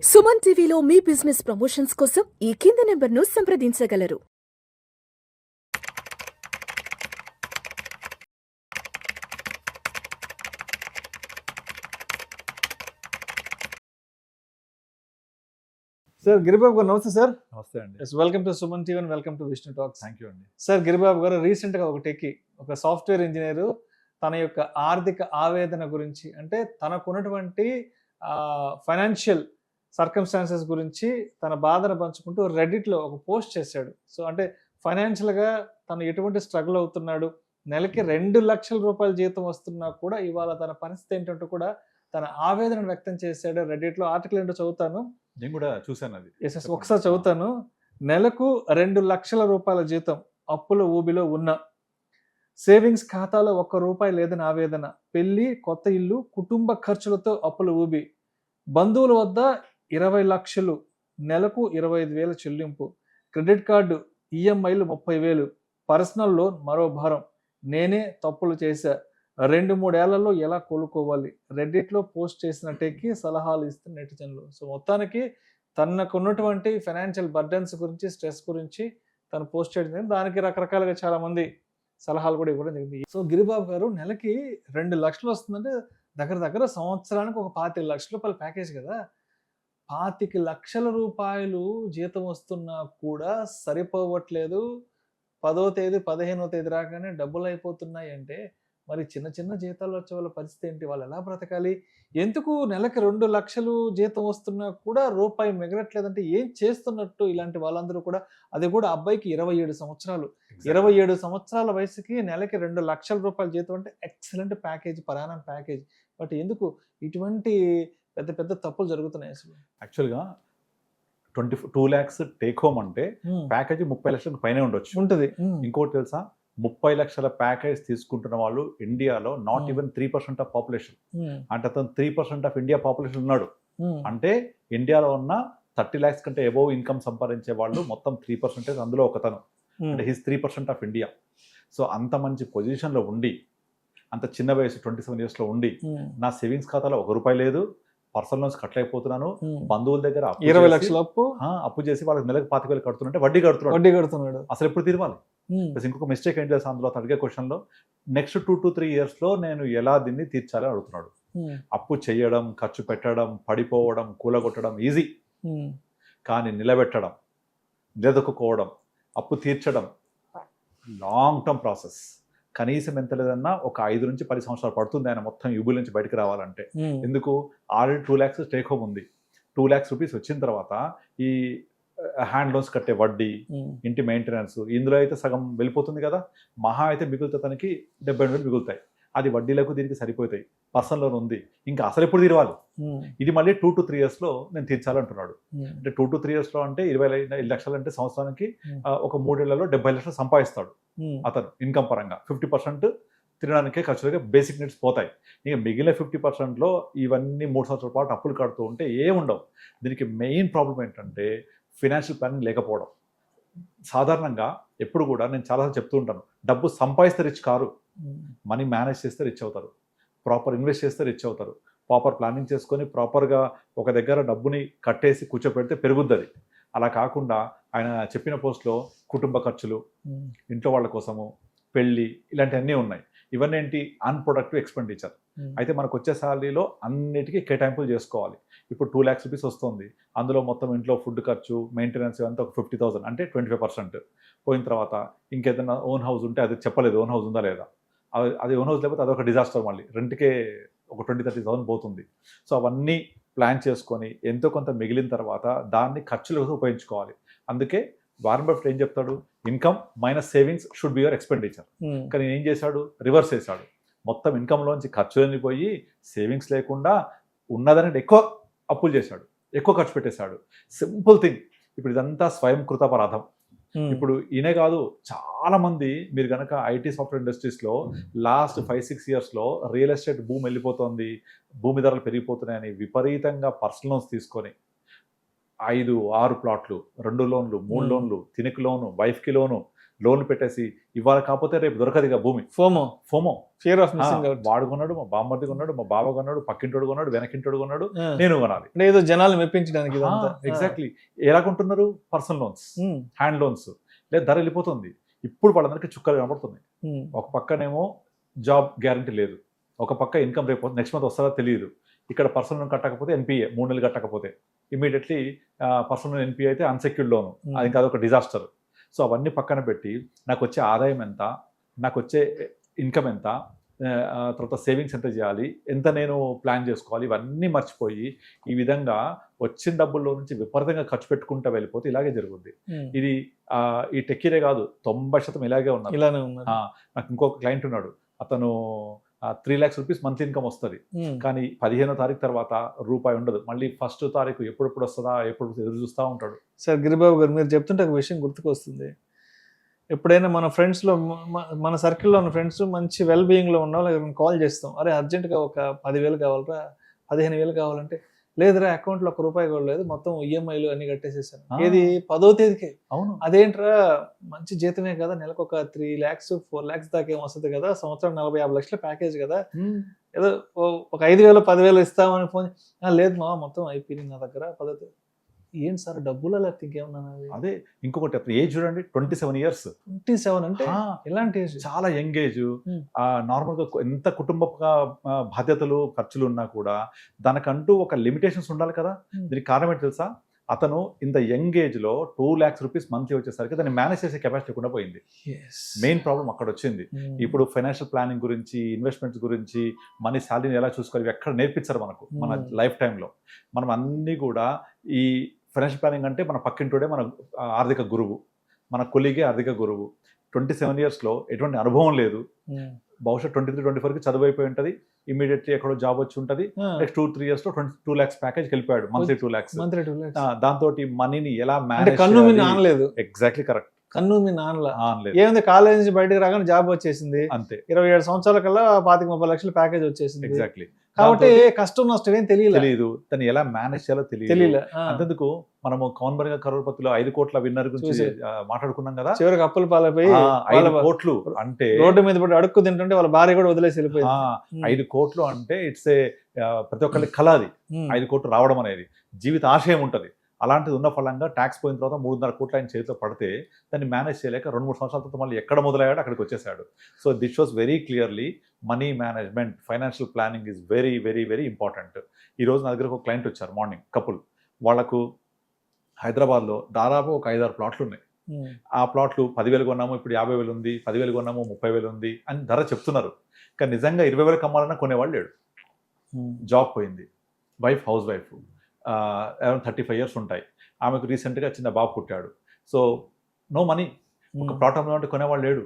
సుమన్ టీవీలో మీ business promotions కోసం ఈ కింది నెంబర్ను సంప్రదించగలరు. సార్ గిరిబాబు గారు నమస్తే సార్. నమస్తే అండి. Welcome to Suman TV and welcome to Vishnu talks. Thank you అండి. సార్ గిరిబాబు గారు రీసెంట్గా ఒక సాఫ్ట్వేర్ ఇంజనీరు తన యొక్క ఆర్థిక ఆవేదన గురించి, అంటే తనకున్నటువంటి ఫైనాన్షియల్ సర్కమ్స్టాన్సెస్ గురించి తన బాధను పంచుకుంటూ రెడ్డిట్లో ఒక పోస్ట్ చేశాడు. సో అంటే ఫైనాన్షియల్గా తను ఎటువంటి స్ట్రగుల్ అవుతున్నాడు, నెలకి 2,00,000 రూపాయల జీతం వస్తున్నా కూడా ఇవాళ తన పరిస్థితి ఏంటంటూ కూడా తన ఆవేదనను వ్యక్తం చేశాడు. రెడ్డిట్లో ఆర్టికల్ ఏంటో చదువుతాను. నేను కూడా చూశాను అది. ఒకసారి చదువుతాను. నెలకు 2,00,000 రూపాయల జీతం, అప్పుల ఊబిలో ఉన్న, సేవింగ్స్ ఖాతాలో ₹1 లేదని ఆవేదన, పెళ్లి, కొత్త ఇల్లు, కుటుంబ ఖర్చులతో అప్పుల ఊబి, బంధువుల వద్ద 20 లక్షలు, నెలకు 25,000 చెల్లింపు, క్రెడిట్ కార్డు ఈఎంఐలు 30,000, పర్సనల్ లోన్ మరో భారం, నేనే తప్పులు చేశా, 2-3 ఏళ్లలో ఎలా కోలుకోవాలి, రెడ్డిట్లో పోస్ట్ చేసిన టెక్కి సలహాలు ఇస్తున్న నెటిజన్లు. సో మొత్తానికి తనకున్నటువంటి ఫైనాన్షియల్ బర్డెన్స్ గురించి, స్ట్రెస్ గురించి తను పోస్ట్ చేయడం జరిగింది. దానికి రకరకాలుగా చాలా మంది సలహాలు కూడా ఇవ్వడం జరిగింది. సో గిరిబాబు గారు నెలకి 2 లక్షలు వస్తుందంటే దగ్గర సంవత్సరానికి ఒక 25 లక్షల రూపాయల ప్యాకేజ్ కదా. 25 లక్షల రూపాయలు జీతం వస్తున్నా కూడా సరిపోవట్లేదు. 10వ తేదీ 15వ తేదీ రాగానే డబ్బులు అయిపోతున్నాయి అంటే మరి చిన్న చిన్న జీతాలు వచ్చే వాళ్ళ పరిస్థితి ఏంటి? వాళ్ళు ఎలా బ్రతకాలి? ఎందుకు నెలకి 2 లక్షలు జీతం వస్తున్నా కూడా రూపాయి మిగలట్లేదంటే ఏం చేస్తున్నట్టు ఇలాంటి వాళ్ళందరూ కూడా? అది కూడా అబ్బాయికి 27 సంవత్సరాలు. 27 సంవత్సరాల వయసుకి నెలకి 2 లక్షల రూపాయల జీతం అంటే ఎక్సలెంట్ ప్యాకేజ్, పరాణం ప్యాకేజ్. బట్ ఎందుకు ఇటువంటి పెద్ద పెద్ద తప్పులు జరుగుతున్నాయి అసలు? యాక్చువల్గా 2 lakhs టేక్ హోమ్ అంటే ప్యాకేజ్ 30 లక్షలకు పైనే ఉండొచ్చు. ఉంటుంది. ఇంకోటి తెలుసా, 30 లక్షల ప్యాకేజ్ తీసుకుంటున్న వాళ్ళు ఇండియాలో నాట్ ఈవెన్ 3% ఆఫ్ పాపులేషన్. అంటే అతను 3% ఆఫ్ ఇండియా పాపులేషన్ ఉన్నాడు. అంటే ఇండియాలో ఉన్న 30 lakhs కంటే అబోవ్ ఇన్కమ్ సంపాదించే వాళ్ళు మొత్తం 3%, అందులో ఒకతను. అంటే హిస్ 3% ఆఫ్ ఇండియా. సో అంత మంచి పొజిషన్లో ఉండి, అంత చిన్న వయసు 27 yearsలో ఉండి, నా సేవింగ్స్ ఖాతాలో ₹1 లేదు, పర్సనల్ లోన్స్ కట్టలేకపోతున్నాను, బంధువుల దగ్గర 20 లక్షల అప్పు చేసి వాళ్ళకి నెలకు 25,000 కడుతుంటే వడ్డీ కడుతున్నాడు. అసలు ఎప్పుడు తీరవాలి? ఇంకొక మిస్టేక్ ఏంటి తెలుసా అందులో అడిగే క్వశ్చన్లో, నెక్స్ట్ 2 to 3 yearsలో నేను ఎలా దీన్ని తీర్చాలని అడుగుతున్నాడు. అప్పు చేయడం, ఖర్చు పెట్టడం, పడిపోవడం, కూలగొట్టడం ఈజీ. కానీ నిలబెట్టడం, నిలదొక్కుకోవడం, అప్పు తీర్చడం లాంగ్ టర్మ్ ప్రాసెస్. కనీసం ఎంత లేదన్నా ఒక 5 నుంచి 10 సంవత్సరాలు పడుతుంది ఆయన మొత్తం యూబుల్ నుంచి బయటకు రావాలంటే. ఎందుకు? ఆల్రెడీ 2 lakhs టేక్ హోమ్ ఉంది. 2 lakhs రూపీస్ వచ్చిన తర్వాత ఈ హ్యాండ్ లోన్స్ కట్టే వడ్డీ, ఇంటి మెయింటెనెన్స్, ఇందులో అయితే సగం వెళ్ళిపోతుంది కదా. మహా అయితే మిగులుతా తనకి 70,000 మిగులుతాయి. అది వడ్డీలకు దీనికి సరిపోతాయి. పర్సనల్ లోన్ ఉంది, ఇంకా అసలు ఎప్పుడు తీరవాలి? ఇది మళ్ళీ 2 to 3 yearsలో నేను తీర్చాలంటున్నాడు. అంటే 2 to 3 yearsలో అంటే 25 లక్షలు అంటే సంవత్సరానికి ఒక 3 ఏళ్లలో 70 లక్షలు సంపాదిస్తాడు అతను ఇన్కమ్ పరంగా. 50% తినడానికే ఖర్చులుగా బేసిక్ నీడ్స్ పోతాయి. ఇక మిగిలిన 50%లో ఇవన్నీ 3 సంవత్సరాల పాటు అప్పులు కడుతూ ఉంటే ఏముండవు. దీనికి మెయిన్ ప్రాబ్లం ఏంటంటే ఫినాన్షియల్ ప్లానింగ్ లేకపోవడం. సాధారణంగా ఎప్పుడు కూడా నేను చాలాసార్లు చెప్తూ ఉంటాను, డబ్బు సంపాదిస్తే రిచ్ కారు, మనీ మేనేజ్ చేస్తే రిచ్ అవుతారు, ప్రాపర్ ఇన్వెస్ట్ చేస్తే రిచ్ అవుతారు. ప్రాపర్ ప్లానింగ్ చేసుకొని ప్రాపర్గా ఒక దగ్గర డబ్బుని కట్టేసి కూర్చోపెడితే పెరుగుద్ది. అలా కాకుండా ఆయన చెప్పిన పోస్ట్లో కుటుంబ ఖర్చులు, ఇంట్లో వాళ్ళ కోసము, పెళ్ళి, ఇలాంటివన్నీ ఉన్నాయి. ఇవన్నీ ఏంటి? Unproductive expenditure. అయితే మనకు వచ్చే శాలరీలో అన్నిటికీ కేటాయింపులు చేసుకోవాలి. ఇప్పుడు 2 lakhs రూపీస్ వస్తుంది, అందులో మొత్తం ఇంట్లో ఫుడ్ ఖర్చు, మెయింటెనెన్స్ ఇవంతా ఒక 50,000 అంటే 25% పోయిన తర్వాత ఇంకేదైనా ఓన్ హౌస్ ఉంటే అది చెప్పలేదు, ఓన్ హౌస్ ఉందా లేదా. అది ఓన్ హౌస్ లేకపోతే అదొక డిజాస్టర్, మళ్ళీ రెంట్కే ఒక 20-30,000 పోతుంది. సో అవన్నీ ప్లాన్ చేసుకొని ఎంతో కొంత మిగిలిన తర్వాత దాన్ని ఖర్చులకు ఉపయోగించుకోవాలి. అందుకే వారన్ బఫెట్ ఏం చెప్తాడు? Income minus savings should be your expenditure. కానీ ఏం చేశాడు? రివర్స్ చేశాడు. మొత్తం ఇన్కంలోంచి ఖర్చులని పోయి సేవింగ్స్ లేకుండా ఉన్నదానికి ఎక్కువ అప్పులు చేశాడు, ఎక్కువ ఖర్చు పెట్టేశాడు. Simple thing. ఇప్పుడు ఇదంతా స్వయం కృతాపరాధం. ఇప్పుడు ఈయనే కాదు, చాలా మంది మీరు కనుక ఐటీ సాఫ్ట్వేర్ ఇండస్ట్రీస్లో లాస్ట్ 5-6 yearsలో రియల్ ఎస్టేట్ భూమి వెళ్ళిపోతుంది, భూమి ధరలు పెరిగిపోతున్నాయని విపరీతంగా పర్సనల్ లోన్స్ తీసుకొని 5-6 ప్లాట్లు, 2 లోన్లు, 3 లోన్లు, తినికి లోను, వైఫ్కి లోను, లోన్లు పెట్టేసి ఇవాళ కాకపోతే రేపు దొరకదు ఇక భూమి. ఫోమో ఫియర్ ఆఫ్ ఆ, మిస్సింగ్ అవుట్. వాడు కొన్నాడు, మా బామ్మర్ది కొన్నాడు, మా బావ కొన్నాడు, పక్కింటోడు కొన్నాడు, వెనకింటోడు కొన్నాడు, నేను కొనాలి. అంటే ఏదో జనాలు మెప్పించడానికి ఇదంతా. ఎగ్జాక్ట్లీ. ఎలా కొంటున్నారు? పర్సనల్ లోన్స్, హ్యాండ్ లోన్స్, లేదా ధర వెళ్ళిపోతుంది. ఇప్పుడు వాళ్ళందరికీ చుక్కలు కనబడుతుంది. ఒక పక్కనేమో జాబ్ గ్యారంటీ లేదు, ఒక పక్క ఇన్కమ్ రేపు నెక్స్ట్ మంత్ వస్తుందో తెలియదు. ఇక్కడ పర్సనల్ లోన్ కట్టకపోతే ఎన్పిఏ 3 నెలలు కట్టకపోతే ఇమీడియట్లీ పర్సనల్ ఎన్పిఏ అయితే అన్సెక్యూర్డ్ లోను, అది ఇంకా అదొక డిజాస్టర్. సో అవన్నీ పక్కన పెట్టి నాకు వచ్చే ఆదాయం ఎంత, నాకు వచ్చే ఇన్కమ్ ఎంత, తర్వాత సేవింగ్స్ ఎంత చేయాలి, ఎంత నేను ప్లాన్ చేసుకోవాలి, ఇవన్నీ మర్చిపోయి ఈ విధంగా వచ్చిన డబ్బుల్లో నుంచి విపరీతంగా ఖర్చు పెట్టుకుంటూ వెళ్ళిపోతే ఇలాగే జరుగుద్ది. ఇది ఈ టెక్కీరే కాదు, 90% ఇలాగే ఉన్నారు. ఇలానే ఉన్నారు. నాకు ఇంకొక క్లయింట్ ఉన్నాడు, అతను 3 lakhs రూపీస్ మంత్లీ ఇన్కమ్ వస్తుంది, కానీ 15వ తారీఖు తర్వాత రూపాయి ఉండదు. మళ్ళీ 1st తారీఖు ఎప్పుడెప్పుడు వస్తుందా ఎప్పుడు ఎదురు చూస్తూ ఉంటాడు. సార్ గిరిబాబు గారు, మీరు చెప్తుంటే ఒక విషయం గుర్తుకు వస్తుంది. ఎప్పుడైనా మన ఫ్రెండ్స్లో, మన సర్కిల్లో ఉన్న ఫ్రెండ్స్ మంచి వెల్ బీయింగ్లో ఉన్న వాళ్ళు కాల్ చేస్తాం, అరే అర్జెంటుగా ఒక 10,000 కావాలరా, 15,000 కావాలంటే, లేదురా అకౌంట్లో ₹1 కూడా లేదు, మొత్తం ఈఎంఐలు అన్ని కట్టేసేసాను. ఏది 10వ తేదీకే. అవును. అదేంట్రా, మంచి జీతమే కదా, నెలకు ఒక 3 lakhs 4 lakhs దాకా ఏం వస్తుంది కదా, సంవత్సరం 40-50 లక్షల ప్యాకేజ్ కదా, ఏదో ఒక 5,000 10,000 ఇస్తామని ఫోన్, లేదు మా మొత్తం అయిపోయింది నా దగ్గర 10వ. ఏంటి సార్ డబ్బులు లేకపోతే ఇంకేమన్నా? అదే ఇంకొకటి, అప్పుడు ఏజ్ చూడండి, 27 years. 27 అంటే ఎలాంటి ఏజ్? చాలా యంగ్ ఏజ్. నార్మల్గా ఎంత కుటుంబ బాధ్యతలు ఖర్చులు ఉన్నా కూడా దానికంటూ ఒక లిమిటేషన్స్ ఉండాలి కదా. దీనికి కారణం ఏంటి తెలుసా? అతను ఇంత యంగ్ ఏజ్ లో 2 lakhs రూపీస్ మంత్లీ వచ్చేసరికి దాన్ని మేనేజ్ చేసే కెపాసిటీ లేకుండా పోయింది. మెయిన్ ప్రాబ్లం అక్కడ వచ్చింది. ఇప్పుడు ఫైనాన్షియల్ ప్లానింగ్ గురించి, ఇన్వెస్ట్మెంట్స్ గురించి, మనీ శాలరీని ఎలా చూసుకోవాలి ఎక్కడ నేర్పించారు మనకు మన లైఫ్ టైంలో. మనం అన్నీ కూడా ఈ ఫైనాన్షియల్ ప్లానింగ్ అంటే మన పక్కింటోడే మన ఆర్థిక గురువు, మన కొలీగే ఆర్థిక గురువు. 27 years లో ఎటువంటి అనుభవం లేదు, బహుశా 23-24కి చదువు అయిపోయి ఉంటుంది, ఇమీడియట్లీ ఎక్కడో జాబ్ వచ్చి ఉంటుంది. నెక్స్ట్ 2-3 years లో 2 lakhs ప్యాకేజ్ వెళ్ళిపోయాడు, మంత్లీ 2 lakhs. దాంతో మనీని ఎలా మేనేజ్, ఎగ్జాక్ట్లీ కరెక్ట్, కన్ను మీ నాన్నలా ఏముంది, కాలేజ్ నుంచి బయటకు రాగానే జాబ్ వచ్చేసింది, అంతే 27 సంవత్సరాల కల్లా 25-30 లక్షల ప్యాకేజ్ వచ్చేసింది. ఎగ్జాక్ట్లీ. కాబట్టి కష్టం నష్టం ఏం తెలియదు, దాన్ని ఎలా మేనేజ్ చేయాలో తెలియదు. అంతేందుకు మనము కౌన్ బనేగా కరోడ్పతిలో 5 కోట్ల విన్నర్ గురించి మాట్లాడుకున్నాం కదా, చివరికి అప్పుల పాలైపోయి 5 కోట్లు అంటే రోడ్డు మీద పడి అడుక్కు తింటుంటే వాళ్ళ భార్య కూడా వదిలేసి వెళ్ళిపోయింది. 5 కోట్లు అంటే ఇట్స్ ఏ ప్రతి ఒక్కరికి కళ అది. 5 కోట్లు రావడం అనేది జీవిత ఆశయం ఉంటుంది. అలాంటిది ఉన్న ఫలంగా ట్యాక్స్ పోయిన తర్వాత 3.5 కోట్లు ఆయన చేతిలో పడితే దాన్ని మేనేజ్ చేయలేక 2-3 సంవత్సరాల తర్వాత మళ్ళీ ఎక్కడ మొదలయ్యాడు అక్కడికి వచ్చేసాడు. So this was very clearly money management, financial planning is very very very important. ఈరోజు నా దగ్గరకు ఒక క్లయింట్ వచ్చారు, మార్నింగ్ కపుల్. వాళ్ళకు హైదరాబాద్లో దాదాపు ఒక 5-6 ప్లాట్లు ఉన్నాయి. ఆ ప్లాట్లు 10,000 కొన్నాము, ఇప్పుడు 50,000 ఉంది, 10,000 కొన్నాము, 30,000 ఉంది అని ధర చెప్తున్నారు. కానీ నిజంగా 20,000 కమ్మాలన్నా కొనేవాళ్ళు లేడు. జాబ్ పోయింది, wife house wife, around 35 years ఉంటాయి. ఆమెకు రీసెంట్గా చిన్న బాబు పుట్టాడు. సో నో మనీ, ఒక ప్లాట్ అమ్మాలంటే కొనేవాళ్ళు లేడు,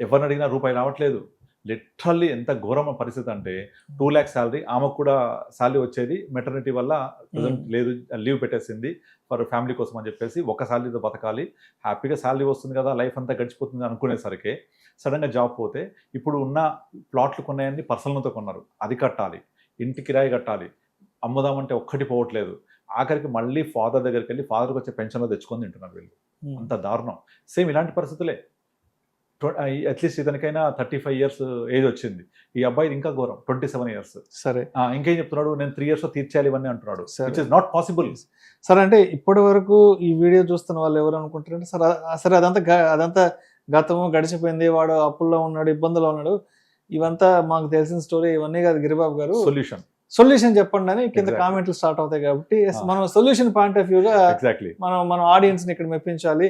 ఎవరిని అడిగినా రూపాయి రావట్లేదు. లిటరల్లీ ఎంత ఘోరమైన పరిస్థితి అంటే 2 lakhs శాలరీ, ఆమెకు కూడా శాలరీ వచ్చేది, మెటర్నిటీ వల్ల ప్రజెంట్ లేదు, లీవ్ పెట్టేసింది ఫర్ ఫ్యామిలీ కోసం అని చెప్పేసి. ఒక శాలరీతో బతకాలి, హ్యాపీగా శాలరీ వస్తుంది కదా, లైఫ్ అంతా గడిచిపోతుంది అనుకునేసరికి సడన్గా జాబ్ పోతే, ఇప్పుడు ఉన్న ప్లాట్లు కొన్నాయన్ని పర్సనల్తో కొన్నారు, అది కట్టాలి, ఇంటి కిరాయి కట్టాలి, అమ్ముదామంటే ఒక్కటి పోవట్లేదు. ఆఖరికి మళ్ళీ ఫాదర్ దగ్గరికి వెళ్ళి ఫాదర్కి వచ్చే పెన్షన్లో తెచ్చుకొని తింటున్నారు వీళ్ళు. అంత దారుణం. సేమ్ ఇలాంటి పరిస్థితులే. అట్లీస్ట్ ఇతనికైనా 35 years ఏజ్ వచ్చింది, ఈ అబ్బాయి ఇంకా ఘోరం 27 years. సరే, ఇంకేం చెప్తున్నాడు, నేను 3 years తీర్చేయాలి ఇవన్నీ అంటున్నాడు. Which is not possible. సరే, అంటే ఇప్పటి వరకు ఈ వీడియో చూస్తున్న వాళ్ళు ఎవరు అనుకుంటారంటే, సరే అదంతా గతము గడిచిపోయింది, వాడు అప్పుల్లో ఉన్నాడు, ఇబ్బందులో ఉన్నాడు, ఇవంతా మాకు తెలిసిన స్టోరీ, ఇవన్నీ కాదు గిరిబాబు గారు, సొల్యూషన్ చెప్పండి అని కింద కామెంట్లు స్టార్ట్ అవుతాయి. కాబట్టి మనం సొల్యూషన్ పాయింట్ ఆఫ్ వ్యూగా ఎగ్జాక్ట్లీ మనం ఆడియన్స్ ని ఇక్కడ మెప్పించాలి.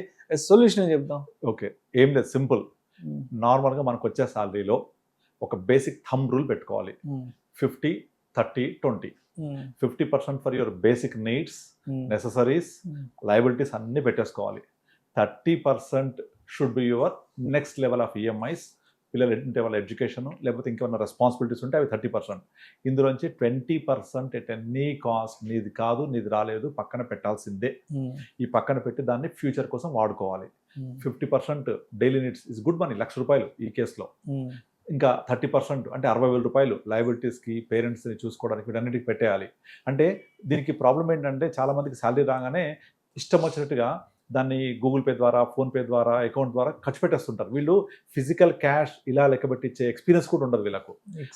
సొల్యూషన్ ఏం చెప్దాం? ఓకే, ఏం లేదు, సింపుల్. నార్మల్గా మనకు వచ్చే శాలరీలో ఒక బేసిక్ థంబ్ రూల్ పెట్టుకోవాలి, 50-30-20. 50% for your basic needs, necessaries, liabilities అన్ని పెట్టేసుకోవాలి. 30% should be your next level of EMIs, పిల్లలు అంటే వాళ్ళ ఎడ్యుకేషన్, లేకపోతే ఇంకేమైనా రెస్పాన్సిబిలిటీస్ ఉంటే అవి 30%. ఇందులోంచి 20% ఎట్ ఎనీ కాస్ట్ నీది కాదు, నీది రాలేదు, పక్కన పెట్టాల్సిందే. ఈ పక్కన పెట్టి దాన్ని ఫ్యూచర్ కోసం వాడుకోవాలి. 50% daily needs is good money, ₹1,00,000 ఈ కేసులో. ఇంకా 30% అంటే ₹60,000 లయబిలిటీస్కి, పేరెంట్స్ని చూసుకోవడానికి, వీటన్నిటికి పెట్టేయాలి. అంటే దీనికి ప్రాబ్లం ఏంటంటే చాలామందికి శాలరీ రాగానే ఇష్టం వచ్చినట్టుగా దాన్ని గూగుల్ పే ద్వారా, ఫోన్పే ద్వారా, అకౌంట్ ద్వారా ఖర్చు పెట్టేస్తుంటారు. వీళ్ళు ఫిజికల్ క్యాష్ ఇలా లెక్క పెట్టించే ఎక్స్పీరియన్స్ కూడా ఉండదు వీళ్ళకు.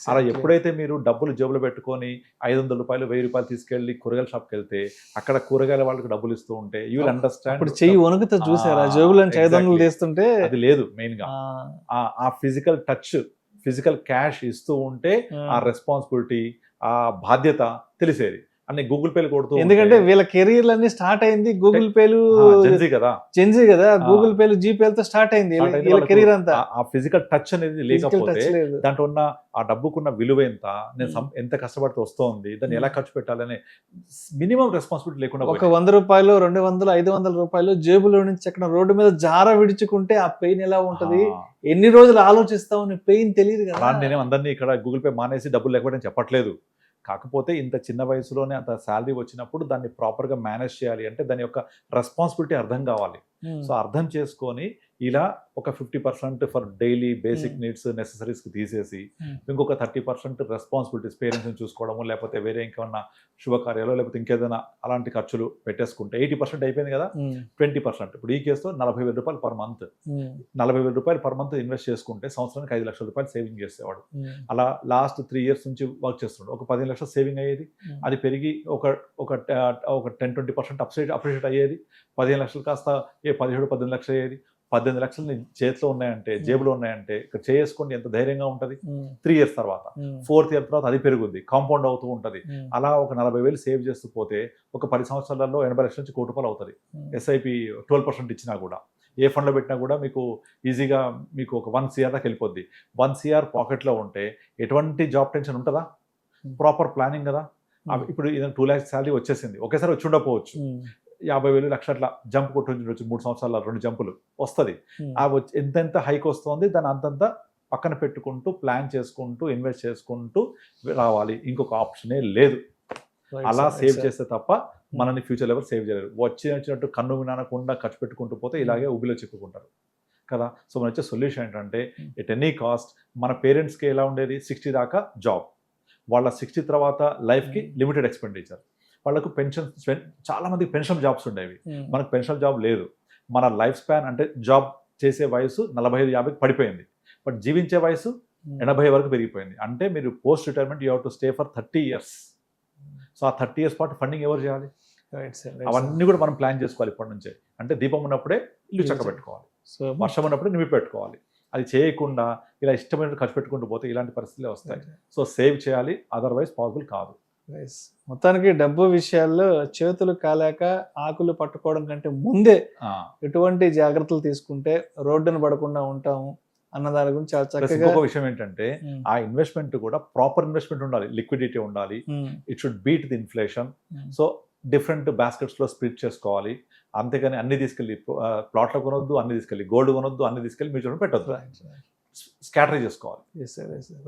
అలా ఎప్పుడైతే మీరు డబ్బులు జేబులో పెట్టుకొని ₹500, ₹1000 తీసుకెళ్ళి కూరగాయల షాప్కి వెళ్తే అక్కడ కూరగాయల వాళ్ళకి డబ్బులు ఇస్తూ ఉంటే యూ విల్ అండర్స్టాండ్. ఇప్పుడు చెయ్యి వణుకుతో చూసారా జేబులో 500 తీస్తుంటే? అది లేదు మెయిన్ గా. ఆ ఫిజికల్ టచ్, ఫిజికల్ క్యాష్ ఇస్తూ ఉంటే ఆ రెస్పాన్సిబిలిటీ, ఆ బాధ్యత తెలిసేది. అన్ని గూగుల్ పేలు కొడుతూ, ఎందుకంటే వీళ్ళ కెరీర్ అన్ని స్టార్ట్ అయింది గూగుల్ పేలు, జెన్జీ కదా, గూగుల్ పేలు, జీపేలతో స్టార్ట్ అయింది వీళ్ళ కెరీర్ అంతా. ఆ ఫిజికల్ టచ్ అనేది లేకపోతే దాంట్లో ఉన్న ఆ డబ్బుకున్న విలువ ఎంత, నేను ఎంత కష్టపడితే వస్తోంది, దాన్ని ఎలా ఖర్చు పెట్టాలనే మినిమం రెస్పాన్సిబిలిటీ లేకుండా ఒక ₹100, ₹200, ₹500 జేబులో నుంచి ఎక్కడ రోడ్డు మీద జార విడుచుకుంటే ఆ పెయిన్ ఎలా ఉంటది, ఎన్ని రోజులు ఆలోచిస్తామని పెయిన్ తెలియదు కదా. నేను అందరినీ ఇక్కడ గూగుల్ పే మానేసి డబ్బులు లేకపోతే చెప్పట్లేదు. కాకపోతే ఇంత చిన్న వయసులోనే అంత శాలరీ వచ్చినప్పుడు దాన్ని ప్రాపర్గా మేనేజ్ చేయాలి అంటే దాని యొక్క రెస్పాన్సిబిలిటీ అర్థం కావాలి. సో అర్థం చేసుకొని ఇలా ఒక 50% ఫర్ డైలీ బేసిక్ నీడ్స్, నెసెసరీస్కి తీసేసి ఇంకొక 30% రెస్పాన్సిబిలిటీస్, పేరెంట్స్ని చూసుకోవడము, లేకపోతే వేరే ఇంకేమన్నా శుభకార్యాలు, లేకపోతే ఇంకేదైనా అలాంటి ఖర్చులు పెట్టేసుకుంటే 80% అయిపోయింది కదా. 20% ఇప్పుడు ఈ కేసులో ₹40,000 per month, ₹40,000 per month invest చేసుకుంటే సంవత్సరానికి ₹5,00,000 సేవింగ్ చేసేవాడు. అలా లాస్ట్ 3 years నుంచి వర్క్ చేస్తున్నాడు. ఒక 15 లక్షలు సేవింగ్ అయ్యేది, అది పెరిగి ఒక 10-20% అప్రిషియేట్ అయ్యేది. 15 లక్షలు కాస్త 17-18 లక్షలు అయ్యేది. 18 లక్షలు నీ చేతిలో ఉన్నాయంటే, జేబులో ఉన్నాయంటే ఇక్కడ చేసుకుంటే ఎంత ధైర్యంగా ఉంటుంది. 3 years తర్వాత, 4th year తర్వాత అది పెరుగుద్ది, కాంపౌండ్ అవుతూ ఉంటుంది. అలా ఒక 40,000 సేవ్ చేస్తూ పోతే ఒక 10 సంవత్సరాలలో 80 లక్షల నుంచి ₹1,00,000 అవుతుంది. ఎస్ఐపి 12% ఇచ్చినా కూడా, ఏ ఫండ్లో పెట్టినా కూడా మీకు ఈజీగా మీకు ఒక 1 crore దాకా వెళ్ళిపోద్ది. 1 crore పాకెట్లో ఉంటే ఎటువంటి జాబ్ టెన్షన్ ఉంటుందా? ప్రాపర్ ప్లానింగ్ కదా. ఇప్పుడు 2 lakhs శాలరీ వచ్చేసింది, ఒకేసారి వచ్చి ఉండకపోవచ్చు. 50,000 లక్ష అట్లా జంప్ కొట్టుండొచ్చు, 3 సంవత్సరాల 2 జంపులు వస్తుంది. ఆ ఎంతెంత హైక్ వస్తుంది దాన్ని అంతంత పక్కన పెట్టుకుంటూ, ప్లాన్ చేసుకుంటూ, ఇన్వెస్ట్ చేసుకుంటూ రావాలి. ఇంకొక ఆప్షనే లేదు. అలా సేవ్ చేస్తే తప్ప మనల్ని ఫ్యూచర్ ఎవరు సేవ్ చేయలేరు. వచ్చినట్టు కన్ను వినకుండా ఖర్చు పెట్టుకుంటూ పోతే ఇలాగే ఊబిలో చిక్కుకుంటారు కదా. సో మన వచ్చే సొల్యూషన్ ఏంటంటే, ఎట్ ఎనీ కాస్ట్ మన పేరెంట్స్కి ఎలా ఉండేది, 60 దాకా జాబ్, వాళ్ళ 60 తర్వాత లైఫ్కి లిమిటెడ్ ఎక్స్పెండిచర్, వాళ్ళకు పెన్షన్, చాలా మందికి పెన్షన్ జాబ్స్ ఉండేవి, మనకు పెన్షన్ జాబ్ లేదు. మన లైఫ్ స్పాన్ అంటే జాబ్ చేసే వయసు 45-50కి పడిపోయింది, బట్ జీవించే వయసు 80 వరకు పెరిగిపోయింది. అంటే మీరు post retirement you have to stay for 30 years. So ఆ 30 years పాటు ఫండింగ్ ఎవరు చేయాలి? అవన్నీ కూడా మనం ప్లాన్ చేసుకోవాలి ఇప్పటి నుంచే. అంటే దీపం ఉన్నప్పుడే ఇల్లు చక్క పెట్టుకోవాలి, వర్షం ఉన్నప్పుడే నింపి పెట్టుకోవాలి. అది చేయకుండా ఇలా ఇష్టమైన ఖర్చు పెట్టుకుంటూ పోతే ఇలాంటి పరిస్థితులే వస్తాయి. సో సేవ్ చేయాలి, అదర్వైజ్ పాసిబుల్ కాదు. మొత్తానికి డబ్బు విషయాల్లో చేతులు కాలేక ఆకులు పట్టుకోవడం కంటే ముందే ఎటువంటి జాగ్రత్తలు తీసుకుంటే రోడ్డును పడకుండా ఉంటాము అన్న దాని గురించి చాలా చక్కగా. ఇంకొక విషయం ఏంటంటే, ఆ ఇన్వెస్ట్మెంట్ కూడా ప్రాపర్ ఇన్వెస్ట్మెంట్ ఉండాలి, లిక్విడిటీ ఉండాలి, it should beat the inflation. So different బాస్కెట్స్లో స్ప్లిట్ చేసుకోవాలి. అంతేగాని అన్ని తీసుకెళ్ళి ప్లాట్లో కొనొద్దు, అన్ని తీసుకెళ్ళి గోల్డ్ కొనొద్దు, అన్ని తీసుకెళ్ళి మ్యూచువల్ ఫండ్ పెట్టొద్దు, స్కాటర్ చేసుకోవాలి.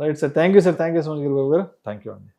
Right sir, thank you sir, thank you so much Giribabu garu. Thank you అండి.